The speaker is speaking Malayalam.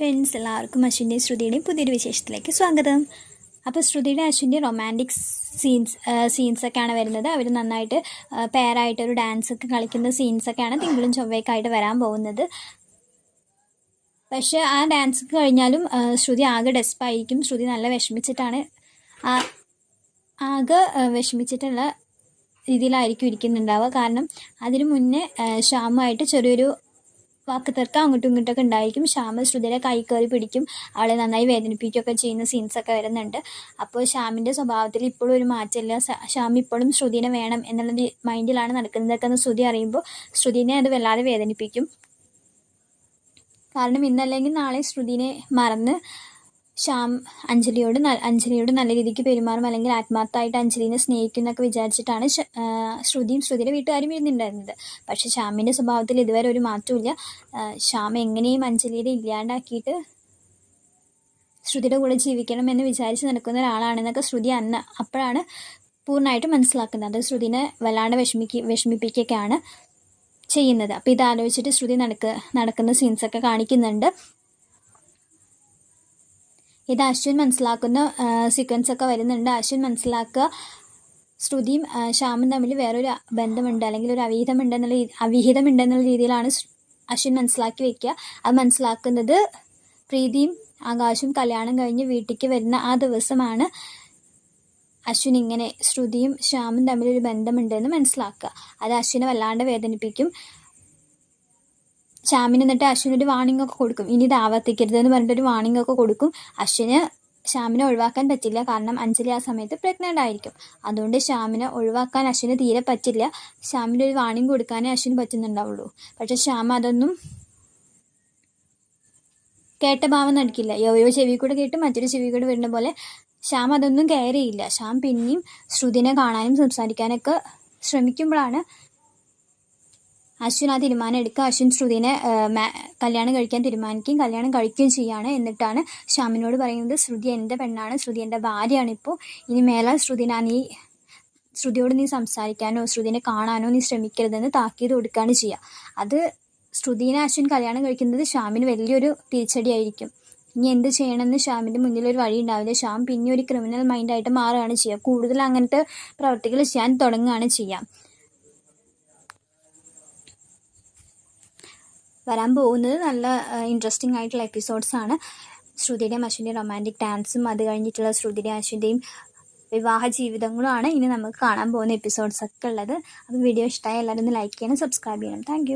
ഫ്രണ്ട്സ്, എല്ലാവർക്കും അശ്വിൻ്റെയും ശ്രുതിയുടെയും പുതിയൊരു വിശേഷത്തിലേക്ക് സ്വാഗതം. അപ്പോൾ ശ്രുതിയുടെ അശ്വിൻ്റെ റൊമാൻറ്റിക് സീൻസൊക്കെയാണ് വരുന്നത്. അവർ നന്നായിട്ട് പെയറായിട്ട് ഒരു ഡാൻസൊക്കെ കളിക്കുന്ന സീൻസൊക്കെയാണ് തിങ്കളും ചൊവ്വയൊക്കെയായിട്ട് വരാൻ പോകുന്നത്. പക്ഷേ ആ ഡാൻസ് കഴിഞ്ഞാലും ശ്രുതി ആകെ ഡെസ്പായിരിക്കും. ശ്രുതി നല്ല വിഷമിച്ചിട്ടാണ് ആകെ വിഷമിച്ചിട്ടുള്ള രീതിയിലായിരിക്കും ഇരിക്കുന്നുണ്ടാവുക. കാരണം അതിനു മുന്നേ ശ്യാമുമായിട്ട് ചെറിയൊരു വാക്ക് തർക്കം അങ്ങോട്ടും ഇങ്ങോട്ടൊക്കെ ഉണ്ടായിരിക്കും. ശ്യാമ് ശ്രുതിയുടെ കൈ കയറി പിടിക്കും, അവളെ നന്നായി വേദനിപ്പിക്കുകയൊക്കെ ചെയ്യുന്ന സീൻസൊക്കെ വരുന്നുണ്ട്. അപ്പോൾ ശ്യാമിൻ്റെ സ്വഭാവത്തിൽ ഇപ്പോഴും ഒരു മാറ്റമില്ല. ശ്യാം ഇപ്പോഴും ശ്രുതിനെ വേണം എന്നുള്ള മൈൻഡിലാണ് നടക്കുന്നതൊക്കെ എന്ന് ശ്രുതി അറിയുമ്പോൾ ശ്രുതിനെ അത് വല്ലാതെ വേദനിപ്പിക്കും. കാരണം ഇന്നല്ലെങ്കിൽ നാളെ ശ്രുതിനെ മറന്ന് ശ്യാം അഞ്ജലിയോട് നല്ല രീതിക്ക് പെരുമാറും, അല്ലെങ്കിൽ ആത്മാർത്ഥമായിട്ട് അഞ്ജലിനെ സ്നേഹിക്കുന്നൊക്കെ വിചാരിച്ചിട്ടാണ് ശ്രുതിയും ശ്രുതിയുടെ വീട്ടുകാരും ഇരുന്നുണ്ടായിരുന്നത്. പക്ഷെ ശ്യാമിൻ്റെ സ്വഭാവത്തിൽ ഇതുവരെ ഒരു മാറ്റമില്ല. ശ്യാം എങ്ങനെയും അഞ്ജലിയെ ഇല്ലാണ്ടാക്കിയിട്ട് ശ്രുതിയുടെ കൂടെ ജീവിക്കണം എന്ന് വിചാരിച്ച് നടക്കുന്ന ഒരാളാണെന്നൊക്കെ ശ്രുതി അപ്പോഴാണ് പൂർണ്ണമായിട്ട് മനസ്സിലാക്കുന്നത്. അത് ശ്രുതിനെ വല്ലാണ്ട് വിഷമിപ്പിക്കുകയൊക്കെയാണ് ചെയ്യുന്നത്. അപ്പോൾ ഇതാലോചിച്ചിട്ട് ശ്രുതി നടക്കുന്ന സീൻസൊക്കെ കാണിക്കുന്നുണ്ട്. ഇത് അശ്വിൻ മനസ്സിലാക്കുന്ന സീക്വൻസൊക്കെ വരുന്നുണ്ട്. അശ്വിൻ മനസ്സിലാക്കുക ശ്രുതിയും ശ്യാമും തമ്മിൽ വേറൊരു ബന്ധമുണ്ട്, അല്ലെങ്കിൽ ഒരു അവിഹിതമുണ്ടെന്നുള്ള രീതിയിലാണ് അശ്വിൻ മനസ്സിലാക്കി വെക്കുക. അത് മനസ്സിലാക്കുന്നത് പ്രീതിയും ആകാശും കല്യാണം കഴിഞ്ഞ് വീട്ടിലേക്ക് വരുന്ന ആ ദിവസമാണ് അശ്വിൻ ഇങ്ങനെ ശ്രുതിയും ശ്യാമും തമ്മിലൊരു ബന്ധമുണ്ടെന്ന് മനസ്സിലാക്കുക. അത് അശ്വിനെ വല്ലാണ്ട് വേദനിപ്പിക്കും. ശ്യാമിന് എന്നിട്ട് അശ്വിനൊരു വാണിംഗ് ഒക്കെ കൊടുക്കും, ഇനി ഇത് ആവർത്തിക്കരുതെന്ന് പറഞ്ഞിട്ടൊരു വാണിംഗ് ഒക്കെ കൊടുക്കും. ശ്യാമിനെ ഒഴിവാക്കാൻ പറ്റില്ല, കാരണം അഞ്ജലി ആ സമയത്ത് പ്രഗ്നൻ്റ് ആയിരിക്കും. അതുകൊണ്ട് ശ്യാമിനെ ഒഴിവാക്കാൻ അശ്വിന് തീരെ പറ്റില്ല. ശ്യാമിൻ്റെ ഒരു വാണിംഗ് കൊടുക്കാനേ അശ്വിന് പറ്റുന്നുണ്ടാവുള്ളൂ. പക്ഷെ ശ്യാം അതൊന്നും കേട്ട ഭാവം നടിക്കില്ല. ഓരോ ചെവി കൂടെ കേട്ട് മറ്റൊരു ചെവി കൂടെ വരുന്ന പോലെ ശ്യാം അതൊന്നും കെയർ ചെയ്യില്ല. ശ്യാം പിന്നെയും ശ്രുതിനെ കാണാനും സംസാരിക്കാനൊക്കെ ശ്രമിക്കുമ്പോഴാണ് അശ്വിൻ ആ തീരുമാനം എടുക്കുക. അശ്വിൻ ശ്രുതിനെ കല്യാണം കഴിക്കാൻ തീരുമാനിക്കുകയും കല്യാണം കഴിക്കുകയും ചെയ്യുകയാണ്. എന്നിട്ടാണ് ശ്യാമിനോട് പറയുന്നത്, ശ്രുതി എൻ്റെ പെണ്ണാണ്, ശ്രുതി എൻ്റെ ഭാര്യയാണ്. ഇപ്പോൾ ഇനി മേലാൽ ശ്രുതിയോട് നീ സംസാരിക്കാനോ ശ്രുതിനെ കാണാനോ നീ ശ്രമിക്കരുതെന്ന് താക്കീത് കൊടുക്കുകയാണ് ചെയ്യുക. അത് ശ്രുതിനെ അശ്വിൻ കല്യാണം കഴിക്കുന്നത് ശ്യാമിന് വലിയൊരു തിരിച്ചടിയായിരിക്കും. ഇനി എന്ത് ചെയ്യണമെന്ന് ശ്യാമിൻ്റെ മുന്നിലൊരു വഴി ഉണ്ടാവില്ല. ശ്യാം പിന്നെ ഒരു ക്രിമിനൽ മൈൻഡായിട്ട് മാറുകയാണ് ചെയ്യുക. കൂടുതൽ അങ്ങനത്തെ പ്രവർത്തികൾ ചെയ്യാൻ തുടങ്ങുകയാണ് ചെയ്യുക. വരാൻ പോകുന്നത് നല്ല ഇൻട്രസ്റ്റിംഗ് ആയിട്ടുള്ള എപ്പിസോഡ്സാണ്. ശ്രുതിയുടെയും അശ്വിൻ്റെയും റൊമാൻറ്റിക് ഡാൻസും അത് കഴിഞ്ഞിട്ടുള്ള ശ്രുതിയുടെയും അശ്വിൻ്റെയും വിവാഹ ജീവിതങ്ങളുമാണ് ഇനി നമുക്ക് കാണാൻ പോകുന്ന എപ്പിസോഡ്സൊക്കെ ഉള്ളത്. അപ്പോൾ വീഡിയോ ഇഷ്ടമായ എല്ലാവരും ഒന്ന് ലൈക്ക് ചെയ്യണം, സബ്സ്ക്രൈബ് ചെയ്യണം. താങ്ക്